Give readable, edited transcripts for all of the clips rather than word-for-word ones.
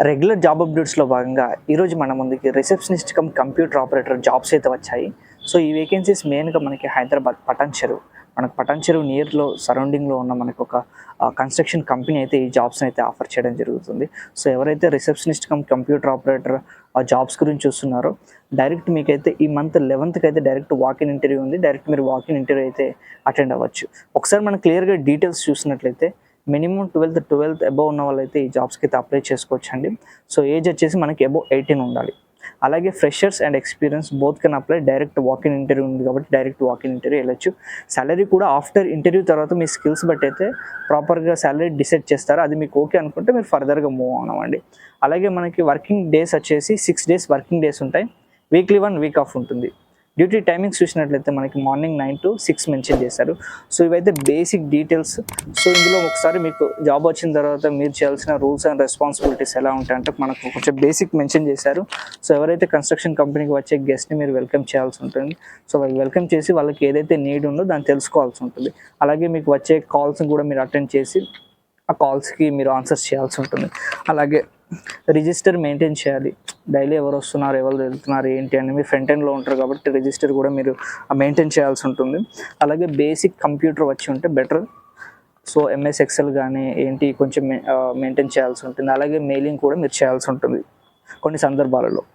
Regular job అప్డేట్స్లో భాగంగా ఈరోజు మన ముందుకి receptionist come computer operator jobs అయితే వచ్చాయి. సో ఈ వేకెన్సీస్ మెయిన్గా మనకి హైదరాబాద్ పటాన్ చెరువు, మనకు పటాన్ చెరువు నియర్లో సరౌండింగ్లో ఉన్న మనకు ఒక కన్స్ట్రక్షన్ కంపెనీ అయితే ఈ జాబ్స్ని అయితే ఆఫర్ చేయడం జరుగుతుంది. సో ఎవరైతే రిసెప్షనిస్ట్ కమ్ కంప్యూటర్ ఆపరేటర్ ఆ జాబ్స్ గురించి చూస్తున్నారో డైరెక్ట్ మీకైతే ఈ మంత్ 11th అయితే డైరెక్ట్ వాకిన్ ఇంటర్వ్యూ ఉంది. డైరెక్ట్ మీరు వాకిన్ ఇంటర్వ్యూ అయితే అటెండ్ అవ్వచ్చు. ఒకసారి మనం క్లియర్గా డీటెయిల్స్ చూసినట్లయితే మినిమం 12th అబవ్ ఉన్న వాళ్ళైతే ఈ జాబ్స్కి అయితే అప్లై చేసుకోవచ్చు అండి. సో ఏజ్ వచ్చేసి మనకి అబవ్ 18 ఉండాలి. అలాగే freshers and experience both can apply. Direct walk in interview ఉంది కాబట్టి డైరెక్ట్ వాకిన్ ఇంటర్వ్యూ వెళ్ళొచ్చు. సాలరీ కూడా ఆఫ్టర్ ఇంటర్వ్యూ తర్వాత మీ స్కిల్స్ బట్టి అయితే ప్రాపర్గా సాలరీ డిసైడ్ చేస్తారు. అది మీకు ఓకే అనుకుంటే మీరు ఫర్దర్గా మూవ్ అవ్వండి. అలాగే మనకి వర్కింగ్ డేస్ వచ్చేసి 6 days వర్కింగ్ డేస్ ఉంటాయి. వీక్లీ 1 వీక్ ఆఫ్ ఉంటుంది. డ్యూటీ టైమింగ్స్ చూసినట్లయితే మనకి మార్నింగ్ 9 to 6 మెన్షన్ చేశారు. సో ఇవైతే బేసిక్ డీటెయిల్స్. సో ఇందులో ఒకసారి మీకు జాబ్ వచ్చిన తర్వాత మీరు చేయాల్సిన రూల్స్ అండ్ రెస్పాన్సిబిలిటీస్ ఎలా ఉంటాయంటే మనకు కొంచెం బేసిక్ మెన్షన్ చేశారు. సో ఎవరైతే కన్స్ట్రక్షన్ కంపెనీకి వచ్చే గెస్ట్ని మీరు వెల్కమ్ చేయాల్సి ఉంటుంది. సో వాళ్ళు వెల్కమ్ చేసి వాళ్ళకి ఏదైతే నీడ్ ఉందో దాన్ని తెలుసుకోవాల్సి ఉంటుంది. అలాగే మీకు వచ్చే కాల్స్ని కూడా మీరు అటెండ్ చేసి ఆ కాల్స్కి మీరు ఆన్సర్స్ చేయాల్సి ఉంటుంది. అలాగే రిజిస్టర్ మెయింటైన్ చేయాలి. డైలీ ఎవరు వస్తున్నారు, ఎవరు వెళ్తున్నారు ఏంటి అని మీరు ఫ్రంట్ ఎండ్లో ఉంటారు కాబట్టి రిజిస్టర్ కూడా మీరు మెయింటైన్ చేయాల్సి ఉంటుంది. అలాగే బేసిక్ కంప్యూటర్ వచ్చి ఉంటే బెటర్. సో ఎంఎస్ ఎక్సెల్ కానీ ఏంటి కొంచెం మెయింటైన్ చేయాల్సి ఉంటుంది. అలాగే మెయిలింగ్ కూడా మీరు చేయాల్సి ఉంటుంది కొన్ని సందర్భాలలో.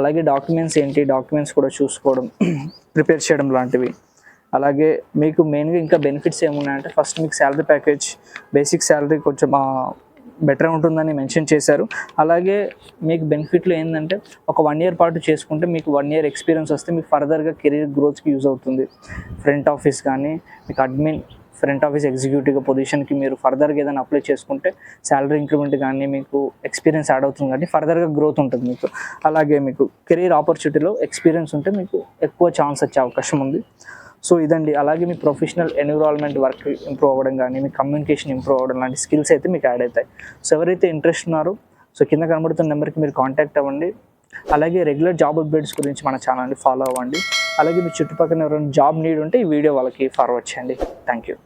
అలాగే డాక్యుమెంట్స్ కూడా చూసుకోవడం, ప్రిపేర్ చేయడం లాంటివి. అలాగే మీకు మెయిన్గా ఇంకా బెనిఫిట్స్ ఏమున్నాయంటే ఫస్ట్ మీకు శాలరీ ప్యాకేజ్, బేసిక్ శాలరీ కొంచెం బెటర్ ఉంటుందని మెన్షన్ చేశారు. అలాగే మీకు బెనిఫిట్లు ఏంటంటే ఒక 1 year పాటు చేసుకుంటే మీకు 1 year ఎక్స్పీరియన్స్ వస్తే మీకు ఫర్దర్గా కెరీర్ గ్రోత్కి యూజ్ అవుతుంది. ఫ్రంట్ ఆఫీస్ కానీ మీకు అడ్మిన్, ఫ్రంట్ ఆఫీస్ ఎగ్జిక్యూటివ్ పొజిషన్కి మీరు ఫర్దర్గా ఏదైనా అప్లై చేసుకుంటే శాలరీ ఇంక్రిమెంట్ కానీ మీకు ఎక్స్పీరియన్స్ యాడ్ అవుతుంది కాబట్టి ఫర్దర్గా గ్రోత్ ఉంటుంది మీకు. అలాగే మీకు కెరీర్ ఆపర్చునిటీలో ఎక్స్పీరియన్స్ ఉంటే మీకు ఎక్కువ ఛాన్స్ వచ్చే అవకాశం ఉంది. సో ఇదండి. అలాగే మీ ప్రొఫెషనల్ ఎన్విరాన్మెంట్ వర్క్ ఇంప్రూవ్ అవ్వడం కానీ మీ కమ్యూనికేషన్ ఇంప్రూవ్ అవ్వడం లాంటి స్కిల్స్ అయితే మీకు యాడ్ అవుతాయి. సో ఎవరైతే ఇంట్రెస్ట్ ఉన్నారో సో కింద కనబడుతున్న నెంబర్కి మీరు కాంటాక్ట్ అవ్వండి. అలాగే రెగ్యులర్ జాబ్ అప్డేట్స్ గురించి మన ఛానల్ని ఫాలో అవ్వండి. అలాగే మీ చుట్టుపక్కల ఎవరైనా జాబ్ నీడ్ ఉంటే ఈ వీడియో వాళ్ళకి ఫార్వర్డ్ చేయండి. Thank you.